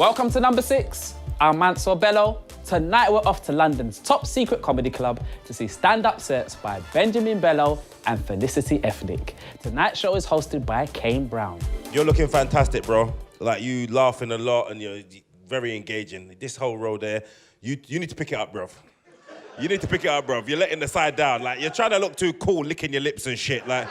Welcome to number 6. I'm Bankole Bello. Tonight we're off to London's top secret comedy club to see stand-up sets by Bankole Bello and Felicity Ethnic. Tonight's show is hosted by Kane Brown. You're looking fantastic, bro. Like, you laughing a lot and you're very engaging. This whole row there, you need to pick it up, bro. You need to pick it up, bro. You're letting the side down. Like, you're trying to look too cool, licking your lips and shit. Like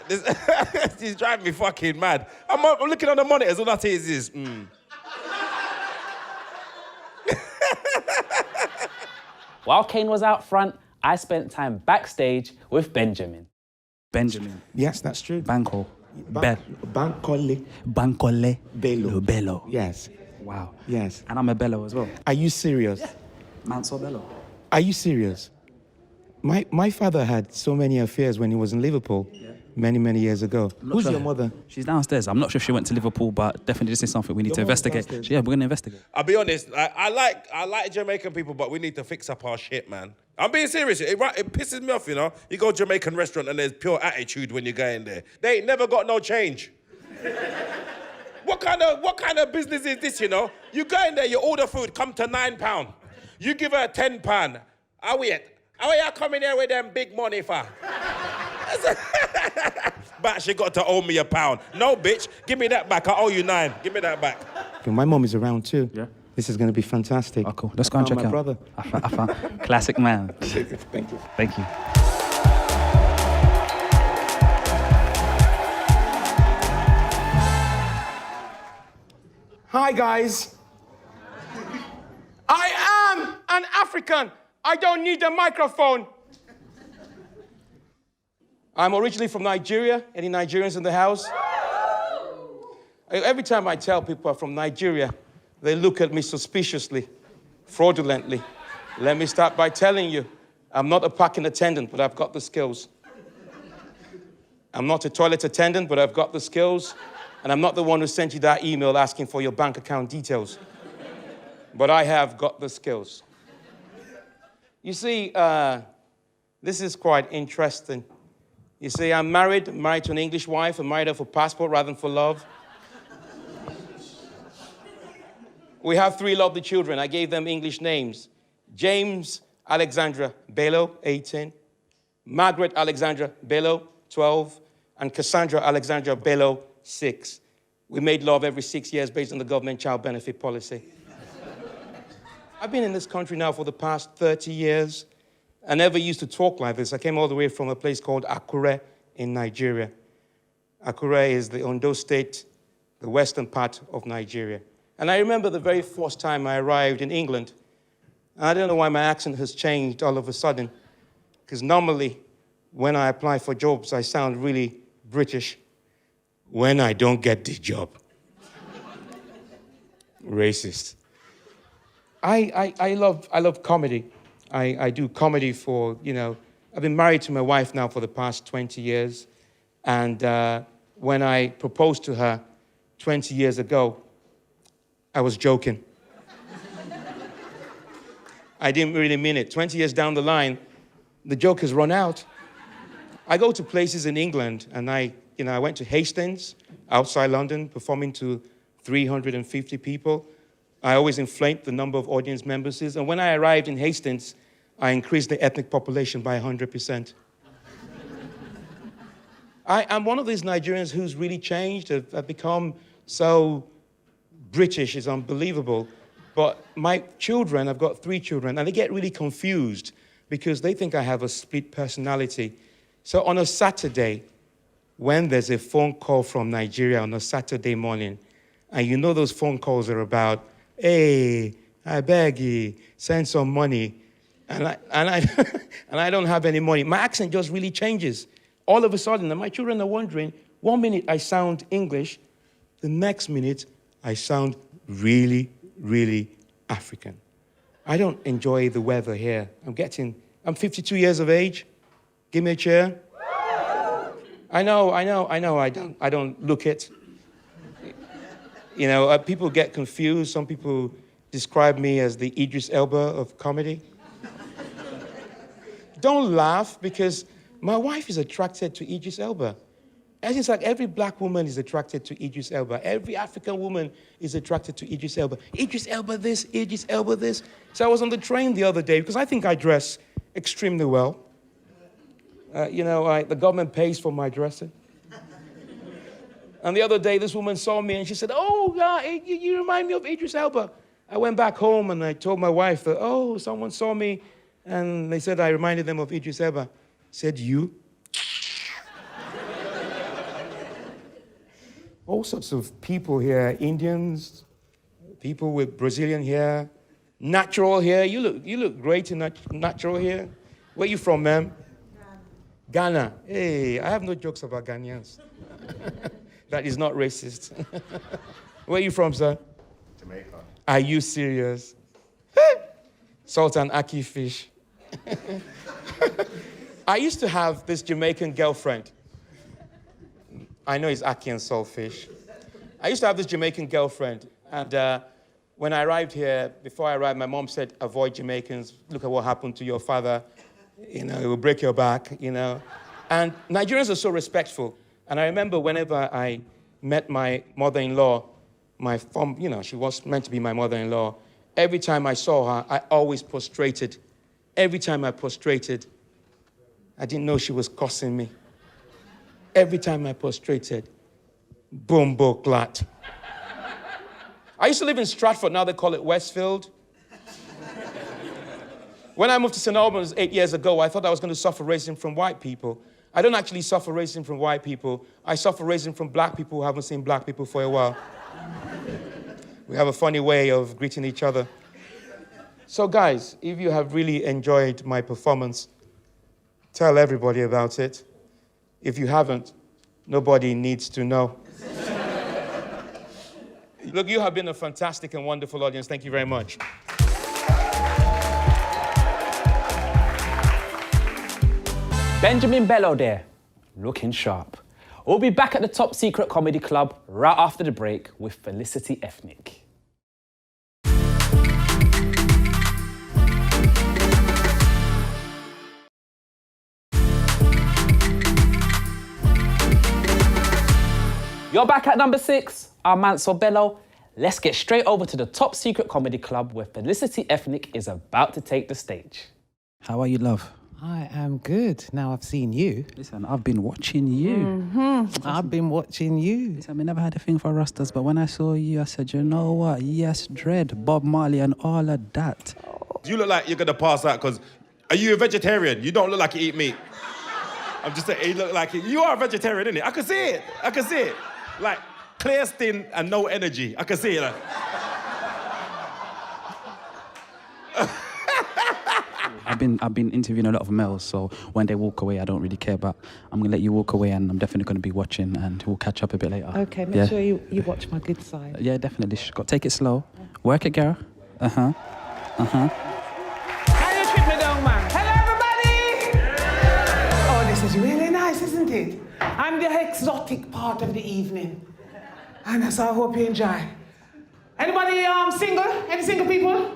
this, he's driving me fucking mad. I'm looking on the monitors, all I see is this. While Kane was out front, I spent time backstage with Benjamin. Benjamin. Yes, that's true. Bankole. Bankole Bello. Yes. Wow. Yes. And I'm a Bello as well. Are you serious? Yeah. Bankole Bello. Are you serious? My father had so many affairs when he was in Liverpool many years ago. Who's your mother? She's downstairs. I'm not sure if she went to Liverpool, but definitely this is something we need to investigate. Yeah, we're going to investigate. I'll be honest, I like Jamaican people, but we need to fix up our shit, man. I'm being serious. It pisses me off, you know? You go to a Jamaican restaurant and there's pure attitude when you go in there. They ain't never got no change. What kind of business is this, you know? You go in there, you order food, come to £9. You give her £10. How you coming here with them big money for? But she got to owe me £1. No, bitch, give me that back. I owe you 9. Give me that back. My mom is around too. Yeah. This is going to be fantastic. Oh, cool. Let's go and check my out. brother. I found classic man. Thank you. Thank you. Hi, guys. I am an African. I don't need a microphone. I'm originally from Nigeria. Any Nigerians in the house? Every time I tell people I'm from Nigeria, they look at me suspiciously, fraudulently. Let me start by telling you, I'm not a parking attendant, but I've got the skills. I'm not a toilet attendant, but I've got the skills. And I'm not the one who sent you that email asking for your bank account details. But I have got the skills. You see, this is quite interesting. You see, I'm married to an English wife. I married her for passport rather than for love. We have 3 lovely children. I gave them English names. James Alexandra Bello, 18. Margaret Alexandra Bello, 12. And Cassandra Alexandra Bello, 6. We made love every 6 years based on the government child benefit policy. I've been in this country now for the past 30 years. I never used to talk like this. I came all the way from a place called Akure in Nigeria. Akure is the Ondo state, the western part of Nigeria. And I remember the very first time I arrived in England. I don't know why my accent has changed all of a sudden, because normally when I apply for jobs, I sound really British. When I don't get the job. Racist. I love comedy. I do comedy for, I've been married to my wife now for the past 20 years. And when I proposed to her 20 years ago, I was joking. I didn't really mean it. 20 years down the line, the joke has run out. I go to places in England, and I went to Hastings, outside London, performing to 350 people. I always inflate the number of audience members. And when I arrived in Hastings, I increased the ethnic population by 100%. I'm one of these Nigerians who's really changed. I've become so British, it's unbelievable. But my children, I've got 3 children, and they get really confused because they think I have a split personality. So on a Saturday, when there's a phone call from Nigeria on a Saturday morning, and you know those phone calls are about, hey, I beg you, send some money, and I don't have any money. My accent just really changes. All of a sudden, and my children are wondering, 1 minute I sound English, the next minute I sound really, really African. I don't enjoy the weather here. I'm 52 years of age. Give me a chair. I know, I don't look it. People get confused. Some people describe me as the Idris Elba of comedy. Don't laugh, because my wife is attracted to Idris Elba. And it's like every black woman is attracted to Idris Elba. Every African woman is attracted to Idris Elba. Idris Elba this, Idris Elba this. So I was on the train the other day, because I think I dress extremely well. The government pays for my dressing. And the other day, this woman saw me and she said, oh, yeah, you remind me of Idris Elba. I went back home and I told my wife that, oh, someone saw me and they said I reminded them of Idris Elba. I said, you? All sorts of people here, Indians, people with Brazilian hair, natural hair. You look great in natural hair. Where you from, ma'am? Ghana. Hey, I have no jokes about Ghanaians. That is not racist. Where you from, sir? Jamaica. Are you serious? Salt and ackee fish. I used to have this Jamaican girlfriend. I know it's ackee and saltfish. I used to have this Jamaican girlfriend, and when I arrived here, before I arrived, my mom said, avoid Jamaicans. Look at what happened to your father. It will break your back, And Nigerians are so respectful. And I remember whenever I met my mother-in-law, she was meant to be my mother-in-law. Every time I saw her, I always prostrated. Every time I prostrated, I didn't know she was cussing me. Every time I prostrated, boom, clat. I used to live in Stratford, now they call it Westfield. When I moved to St. Albans 8 years ago, I thought I was going to suffer racism from white people. I don't actually suffer racism from white people. I suffer racism from black people who haven't seen black people for a while. We have a funny way of greeting each other. So guys, if you have really enjoyed my performance, tell everybody about it. If you haven't, nobody needs to know. Look, you have been a fantastic and wonderful audience. Thank you very much. Benjamin Bello there, looking sharp. We'll be back at the Top Secret Comedy Club right after the break with Felicity Ethnic. You're back at number 6. I'm Bankole Bello. Let's get straight over to the Top Secret Comedy Club where Felicity Ethnic is about to take the stage. How are you, love? I am good. Now I've seen you. Listen, I've been watching you. I've been watching you. Listen, I never had a thing for Rastas, but when I saw you, I said, you know what? Yes, Dread, Bob Marley and all of that. You look like you're going to pass out because... Are you a vegetarian? You don't look like you eat meat. I'm just saying, you look like you are a vegetarian, innit? I can see it. I can see it. Like, clear skin and no energy. I can see it. I've been interviewing a lot of males, so when they walk away, I don't really care, but I'm going to let you walk away and I'm definitely going to be watching and we'll catch up a bit later. Okay, make sure you watch my good side. Yeah, definitely. Take it slow. Work it, girl. How you treat me down, man? Hello, everybody! Oh, this is really nice, isn't it? I'm the exotic part of the evening. And so I hope you enjoy. Anybody single? Any single people?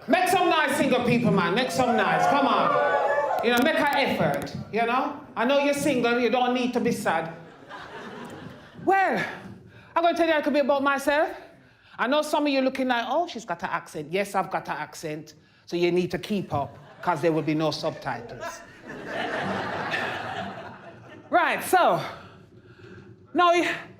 Make some noise, single people, man. Make some noise. Come on. Make an effort, I know you're single. You don't need to be sad. Well, I'm going to tell you a little bit about myself. I know some of you looking like, oh, she's got an accent. Yes, I've got an accent. So you need to keep up, because there will be no subtitles. Right, so, now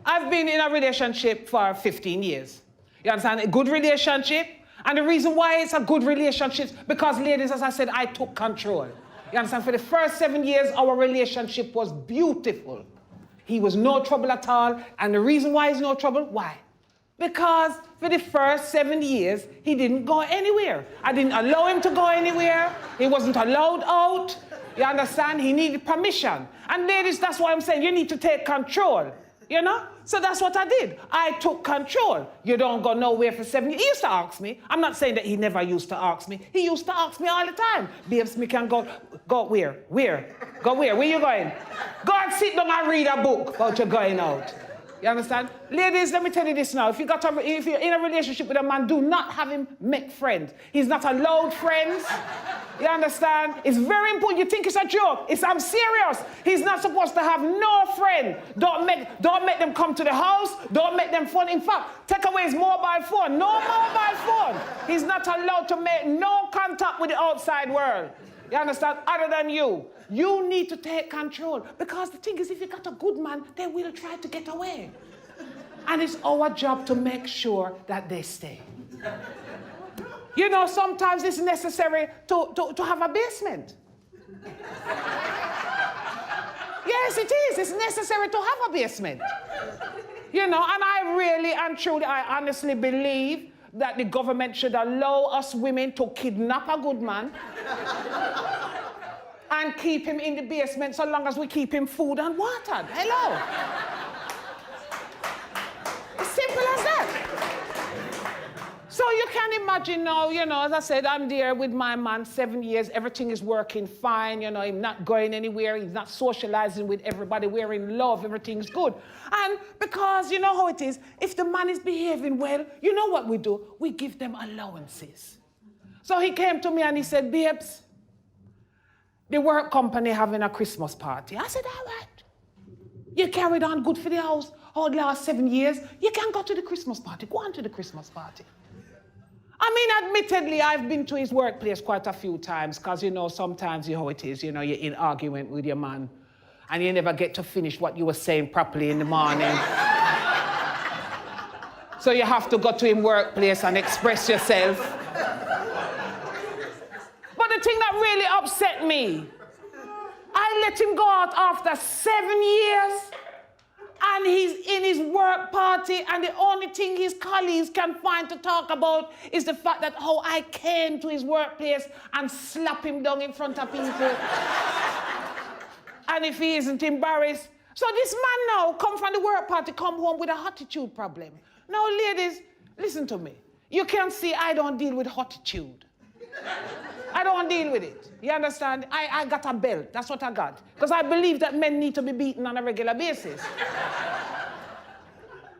I've been in a relationship for 15 years. You understand? A good relationship. And the reason why it's a good relationship, because ladies, as I said, I took control. You understand? For the first 7 years, our relationship was beautiful. He was no trouble at all. And the reason why he's no trouble, why? Because for the first 7 years, he didn't go anywhere. I didn't allow him to go anywhere. He wasn't allowed out. You understand? He needed permission. And ladies, that's why I'm saying you need to take control. So that's what I did. I took control. You don't go nowhere for 7 years. He used to ask me. I'm not saying that he never used to ask me. He used to ask me all the time. Babes, me can go where? Where? Go where? Where you going? Go and sit down and read a book about you going out. You understand? Ladies, let me tell you this now. If you're in a relationship with a man, do not have him make friends. He's not allowed friends. You understand? It's very important. You think it's a joke. I'm serious. He's not supposed to have no friend. Don't make them come to the house. Don't make them fun. In fact, take away his mobile phone. No mobile phone. He's not allowed to make no contact with the outside world. You understand? Other than you. You need to take control. Because the thing is, if you got a good man, they will try to get away. And it's our job to make sure that they stay. You know, sometimes it's necessary to have a basement. Yes, it is. It's necessary to have a basement. You know, and I really and truly, I honestly believe that the government should allow us women to kidnap a good man and keep him in the basement so long as we keep him food and water. Hello. It's simple as that. So you can imagine now, you know, as I said, I'm there with my man 7 years. Everything is working fine. You know, he's not going anywhere. He's not socializing with everybody. We're in love. Everything's good. And because you know how it is, if the man is behaving well, you know what we do? We give them allowances. So he came to me and he said, babes, the work company having a Christmas party. I said, all right. You carried on good for the house all the last 7 years. You can go to the Christmas party. Go on to the Christmas party. I mean, admittedly, I've been to his workplace quite a few times because, you know, sometimes you know how it is. You know, you're in argument with your man and you never get to finish what you were saying properly in the morning. So you have to go to his workplace and express yourself. But the thing that really upset me, I let him go out after 7 years and he's in his work party and the only thing his colleagues can find to talk about is the fact that how I came to his workplace and slap him down in front of people. And if he isn't embarrassed. So this man now come from the work party, come home with a attitude problem. Now, ladies, listen to me. You can see I don't deal with attitude. I don't deal with it. You understand? I got a belt. That's what I got. Because I believe that men need to be beaten on a regular basis.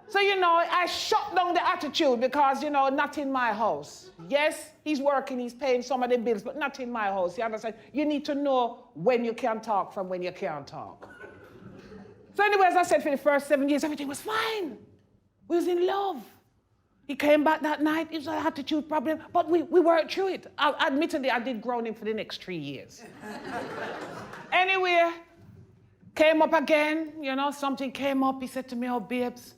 So, you know, I shut down the attitude because, you know, not in my house. Yes, he's working, he's paying some of the bills, but not in my house. You understand? You need to know when you can talk from when you can't talk. So anyway, as I said, for the first 7 years, everything was fine. We was in love. He came back that night, it was an attitude problem, but we worked through it. Admittedly, I did ground him for the next 3 years. Anyway, came up again, you know, something came up. He said to me, oh, babes,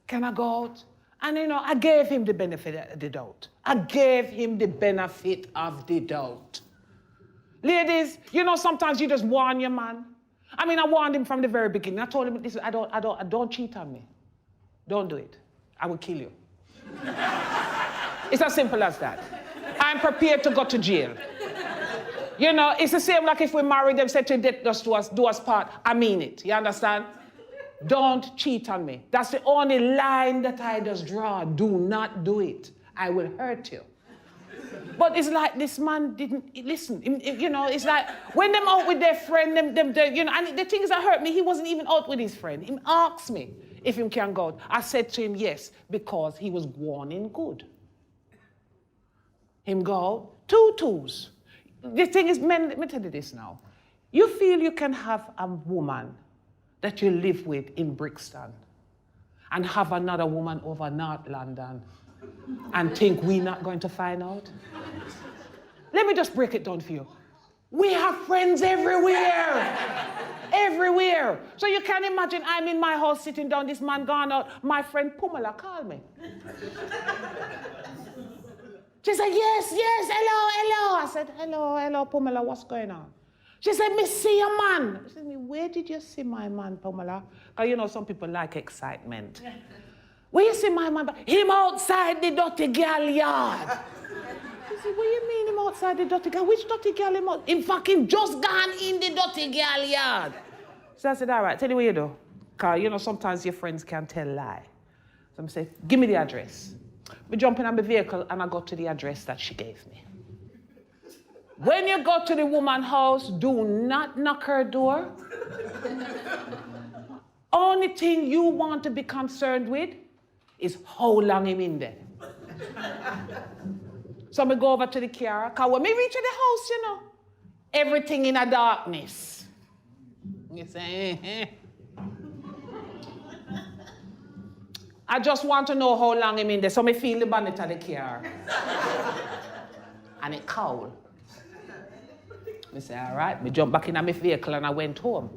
can I go out? And, you know, I gave him the benefit of the doubt. I gave him the benefit of the doubt. Ladies, you know, sometimes you just warn your man. I mean, I warned him from the very beginning. I told him, listen, I don't cheat on me. Don't do it. I will kill you. It's as simple as that. I'm prepared to go to jail. You know, it's the same like if we married them, said to death do us part. I mean it. You understand? Don't cheat on me. That's the only line that I just draw. Do not do it. I will hurt you. But it's like this man didn't listen. You know, it's like when them out with their friend, you know, and the things that hurt me, he wasn't even out with his friend. He asked me if he can go out. I said to him, yes, because he was warning good. Him go out, 2 twos. The thing is, men, let me tell you this now. You feel you can have a woman that you live with in Brixton and have another woman over North London and think we're not going to find out? Let me just break it down for you. We have friends everywhere. Everywhere. So you can imagine I'm in my house sitting down, this man gone out. My friend Pumela called me. She said, yes, hello. I said, hello, Pumela, what's going on? She said, me see your man. I said, where did you see my man, Pumela? Because you know, some people like excitement. Where you see my man? Him outside the dirty girl yard. I said, what you mean him outside the dirty girl? Which dirty girl him out? In fact, him just gone in the dirty girl yard. So I said, all right, tell you what you do. Because, you know, sometimes your friends can tell lie. So I say, give me the address. We jump in on the vehicle and I go to the address that she gave me. When you go to the woman's house, do not knock her door. Only only thing you want to be concerned with is how long him in there. So I go over to the car, because when I reach the house, you know, everything in a darkness. You say, I just want to know how long I'm in there, so I feel the bonnet of the car. And it cold. I say, all right, I jump back in my vehicle and I went home.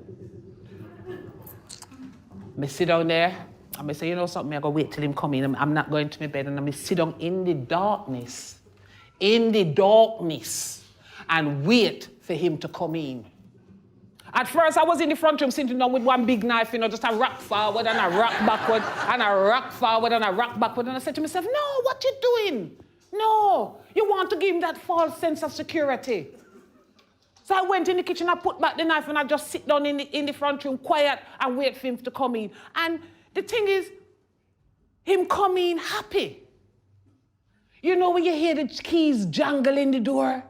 I sit down there, and I say, you know something, I go wait till him come in. I'm not going to my bed, and I sit down in the darkness, and wait for him to come in. At first, I was in the front room sitting down with one big knife, you know, just a rock forward and a rock backward, and a rock forward and a rock backward. And I said to myself, no, what you doing? No, you want to give him that false sense of security. So I went in the kitchen, I put back the knife, and I just sit down in the front room, quiet, and wait for him to come in. And the thing is, him come in happy. You know when you hear the keys jangle in the door?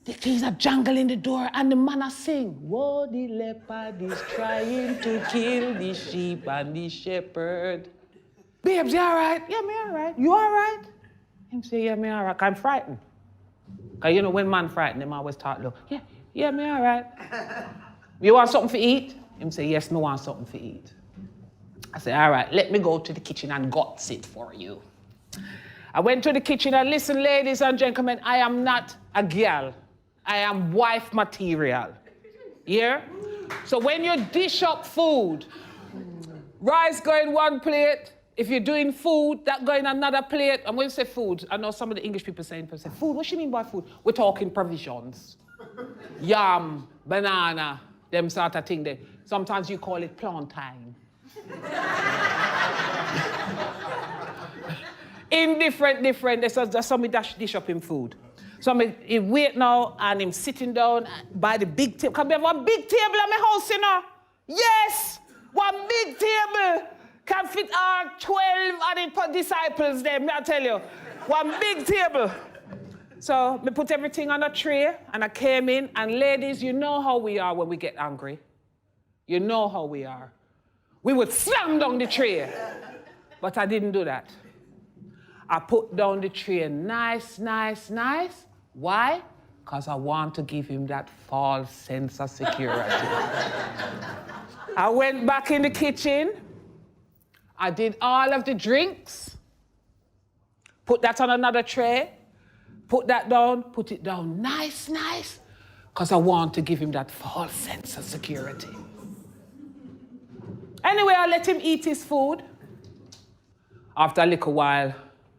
The keys are jangling the door, and the man sing, "Whoa, the leopard is trying to kill the sheep and the shepherd." Babes, you all right? Yeah, me all right. You all right? Him say, yeah, me all right. I'm frightened. Because you know, when man frightened, them always talk low. Yeah, me all right. You want something to eat? Him say, yes, me want something to eat. I say, all right, let me go to the kitchen and guts it for you. I went to the kitchen and listen, ladies and gentlemen, I am not a girl. I am wife material. Yeah? So when you dish up food, rice go in one plate. If you're doing food, that go in another plate. And when you say food, I know some of the English people say food. What do you mean by food? We're talking provisions. Yam, banana, them sort of thing there. Sometimes you call it plantain. In different, there's some dish up in food. So he wait now, and him sitting down by the big table. Can we have one big table at my house, you know? Yes! One big table can fit our 12 and the disciples there, I tell you. One big table. So I put everything on a tray, and I came in, and ladies, you know how we are when we get angry. You know how we are. We would slam down the tray. But I didn't do that. I put down the tray nice. Why? Because I want to give him that false sense of security. I went back in the kitchen. I did all of the drinks. Put that on another tray. Put that down, put it down nice. Because I want to give him that false sense of security. Anyway, I let him eat his food. After a little while,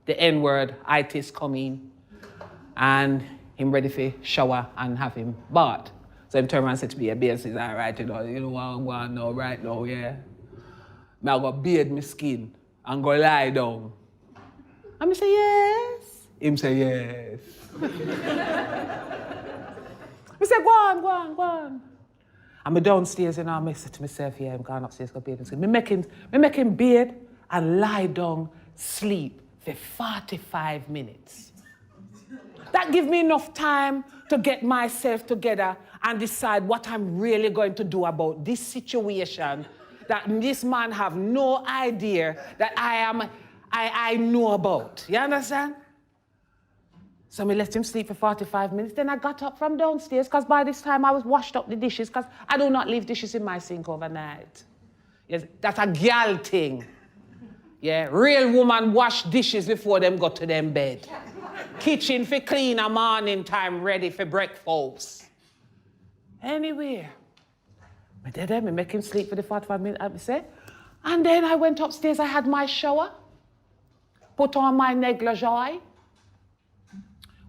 the N-word, itis come in, and him ready for shower and have him bath. So him turn around and said to me, yeah, babe, says, all right, you know what I'm going now, right now, yeah? I go bathe my skin and go lie down. And I say, yes. Him say, yes. I say, go on. And I downstairs, you know, I say to myself, yeah, I'm going upstairs, go bathe my skin. I make him bathe and lie down, sleep for 45 minutes. That gives me enough time to get myself together and decide what I'm really going to do about this situation that this man have no idea that I know about. You understand? So I let him sleep for 45 minutes. Then I got up from downstairs, because by this time I was washed up the dishes, because I do not leave dishes in my sink overnight. Yes, that's a girl thing. Yeah, real woman wash dishes before them go to them bed. Kitchen for clean a morning time, ready for breakfast. Anyway, I did them, I make him sleep for the 45 minutes, I say. And then I went upstairs, I had my shower, put on my negligee,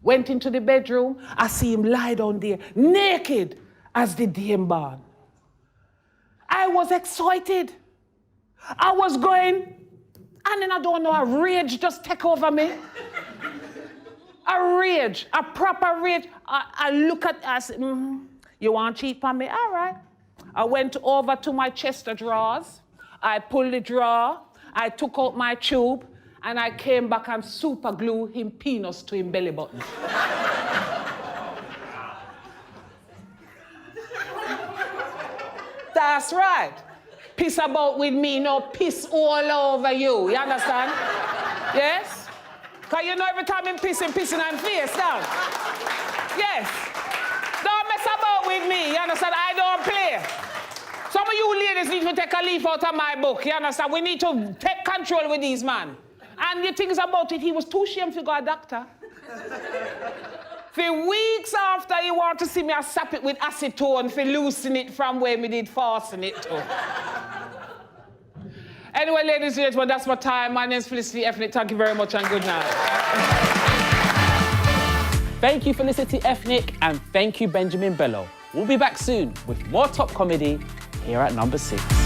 went into the bedroom, I see him lie down there, naked as the damn barn. I was excited. I was going, and then I don't know, a rage just take over me. A rage, a proper rage. I look at us, you want cheap on me? All right. I went over to my chest of drawers. I pulled the drawer. I took out my tube, and I came back and super glue him penis to him belly button. That's right. piss about with me, no piss all over you. You understand? Yes? Because you know every time I'm pissing on face, down. Yes. Don't mess about with me, you understand? I don't play. Some of you ladies need to take a leaf out of my book, you understand? We need to take control with these man. And the things about it, he was too ashamed to go a doctor. For weeks after, he wanted to see me, I sap it with acetone for loosen it from where me did fasten it to. Anyway, ladies and gentlemen, that's my time. My name's Felicity Ethnic. Thank you very much and good night. Thank you, Felicity Ethnic, and thank you, Benjamin Bello. We'll be back soon with more top comedy here at number 6.